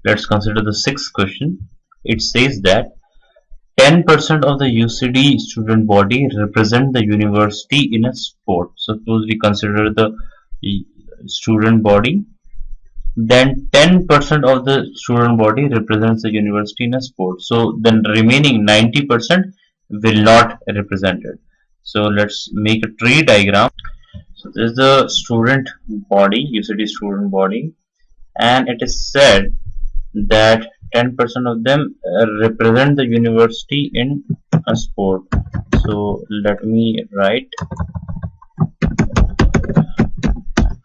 Let's consider the sixth question. It says that 10% of the UCD student body represent the university in a sport. Suppose we consider the student body, then 10% of the student body represents the university in a sport. So then remaining 90% will not represent it. So let's make a tree diagram. So this is the student body, UCD student body, and it is said that 10% of them represent the university in a sport. So let me write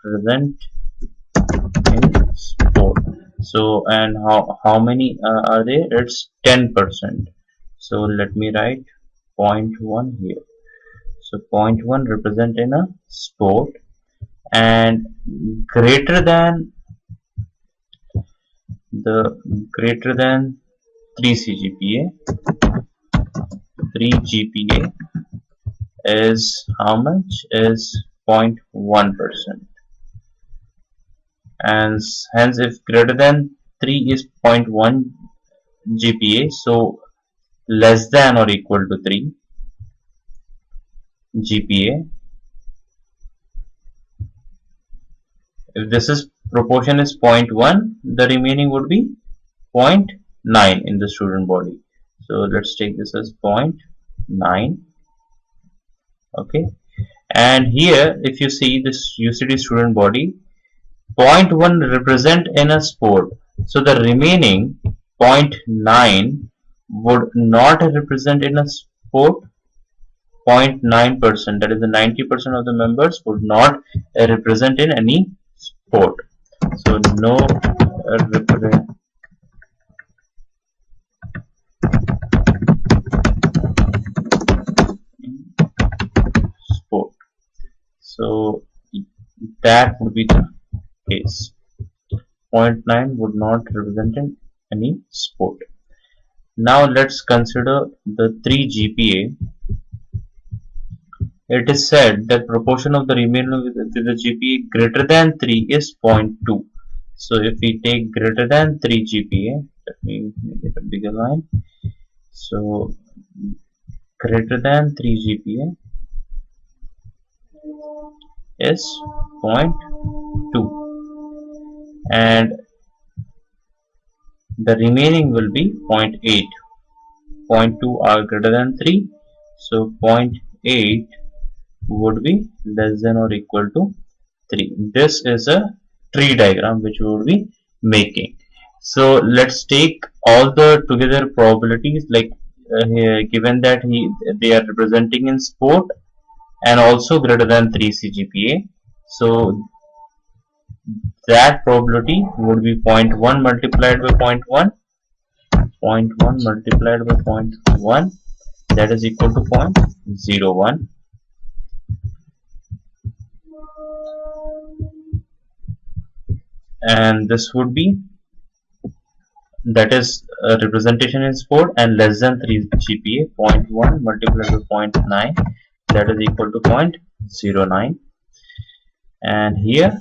present in sport. So and how many are there? It's 10%. So let me write 0.1 here. So 0.1 represent in a sport, and greater than 3 CGPA, 3 GPA is how much? Is 0.1%, and hence if greater than 3 is 0.1 GPA, so less than or equal to 3 GPA. If this is proportion is 0.1, the remaining would be 0.9 in the student body. So let's take this as 0.9. Okay, and here if you see this UCD student body, 0.1 represent in a sport, so the remaining 0.9 would not represent in a sport. 0.9%, that is the 90% of the members would not represent in any sport. So no represent sport. So that would be the case. 0.9 would not represent in any sport. Now let's consider the 3 GPA. It is said that proportion of the remainder of the GPA greater than 3 is 0.2. So if we take greater than 3 GPA, let me make it a bigger line. So greater than 3 GPA is 0.2, and the remaining will be 0.8. 0.2 are greater than 3, so 0.8 would be less than or equal to 3. This is a tree diagram which we would be making. So let's take all the together probabilities, like here, given that they are representing in sport and also greater than 3 CGPA. So that probability would be 0.1 multiplied by 0.1, 0.1 multiplied by 0.1, that is equal to 0.01. And this would be, that is representation in sport and less than 3 GPA. 0.1 multiplied by 0.9, that is equal to 0.09. And here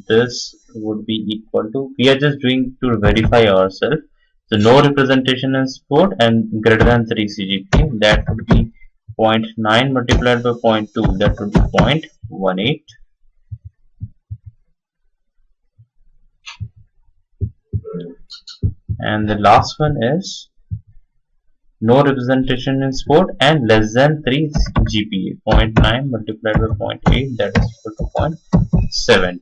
this would be equal to, we are just doing to verify ourselves, so no representation in sport and greater than 3 CGPA, that would be 0.9 multiplied by 0.2, that would be 0.18. And the last one is no representation in sport and less than 3 GPA. 0.9 multiplied by 0.8, that is equal to 0.72.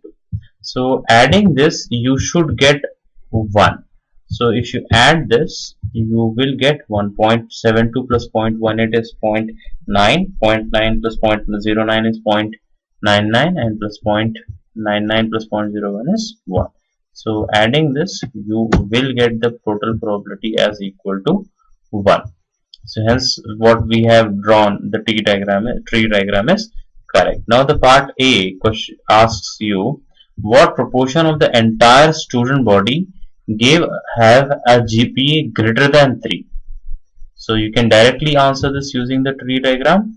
So adding this, you should get 1. So if you add this, you will get 1.72 plus 0.18 is 0.9, 0.9 plus 0.09 is 0.99, and plus 0.99 plus 0.01 is 1. So adding this, you will get the total probability as equal to 1. So hence what we have drawn, the tree diagram is correct. Now the part A question asks you, what proportion of the entire student body have a GPA greater than 3? So you can directly answer this using the tree diagram.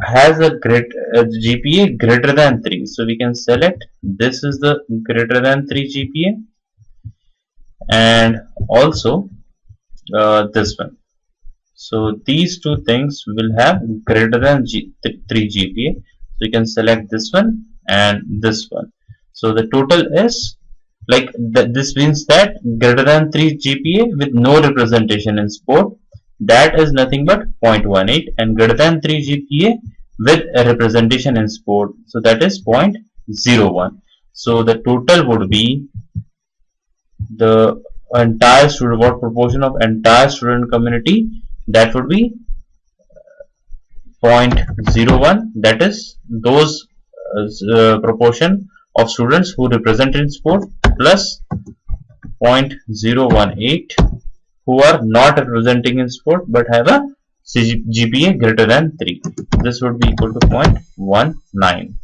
Has a GPA greater than 3. So we can select this is the greater than 3 GPA. and also this one. So these two things will have greater than 3 GPA. So you can select this one and this one. So the total is like this means that greater than 3 GPA with no representation in sport, that is nothing but 0.18, and greater than 3 GPA with a representation in sport, so that is 0.01. So the total would be the entire student, what proportion of entire student community, that would be 0.01, that is those proportion of students who represent in sport plus 0.018 who are not representing in sport but have a GPA greater than 3. This would be equal to 0.19.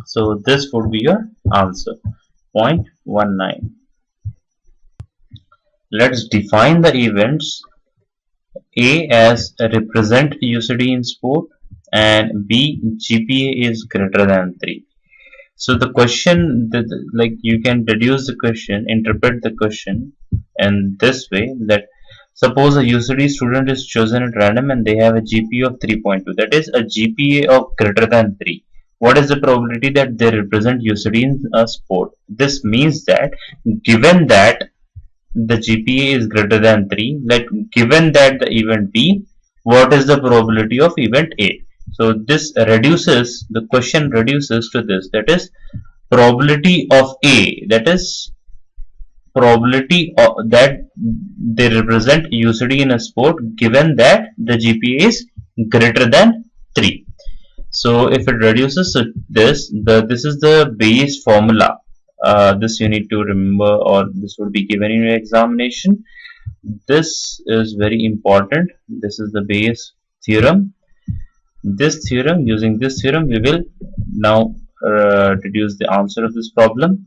So this would be your answer, 0.19. Let's define the events A as represent UCD in sport and B GPA is greater than 3. So the question, like you can deduce the question, interpret the question in this way, that suppose a UCD student is chosen at random and they have a GPA of 3.2, that is a GPA of greater than 3. What is the probability that they represent UCD in a sport? This means that given that the GPA is greater than 3, like given that the event B, what is the probability of event A? So this reduces, the question reduces to this, that is probability of A, that is probability of, that they represent UCD in a sport given that the GPA is greater than 3. So if it reduces to this, this is the base formula. This you need to remember, or this would be given in your examination. This is very important. This is the base theorem. This theorem, using this theorem, we will now deduce the answer of this problem.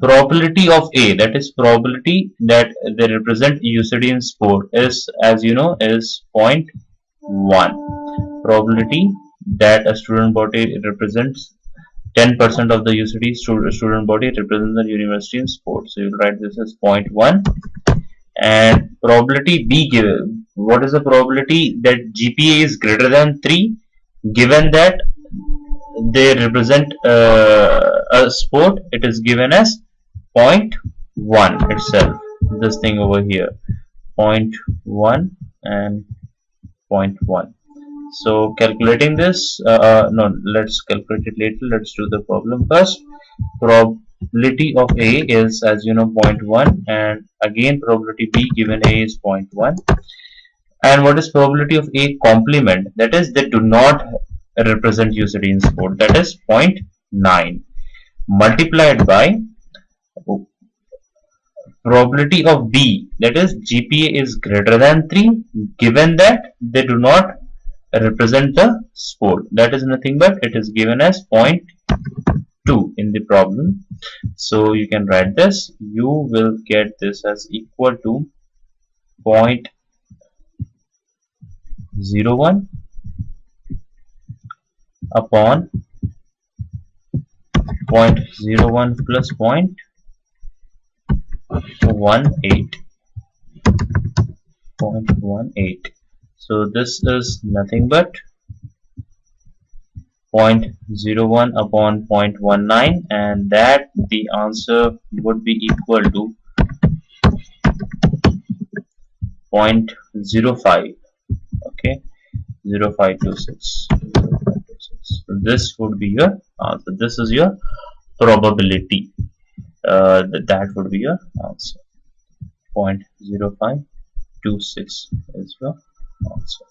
Probability of A, that is probability that they represent UCD in sport, is, as you know, is 0.1. Probability that a student body represents 10% of the UCD student body represents the university in sport. So you will write this as 0.1. And probability B given, what is the probability that GPA is greater than 3 given that they represent a sport? It is given as 0.1 itself, this thing over here, 0.1 and 0.1. So calculating this, no, let's calculate it later. Let's do the problem first. Probability of A is, as you know, 0.1, and again probability B given A is 0.1. And what is probability of A complement? That is, they do not represent UCD in sport, that is 0.9, multiplied by probability of B, that is GPA is greater than 3 given that they do not represent the sport, that is nothing but it is given as 0.2 in the problem. So you can write this, you will get this as equal to 0.01 upon 0.01 plus 0.18. So this is nothing but 0.01 upon 0.19, and that the answer would be equal to 0.05. Okay, 0526. So this would be your answer. This is your probability. That would be your answer. 0.0526 is your answer.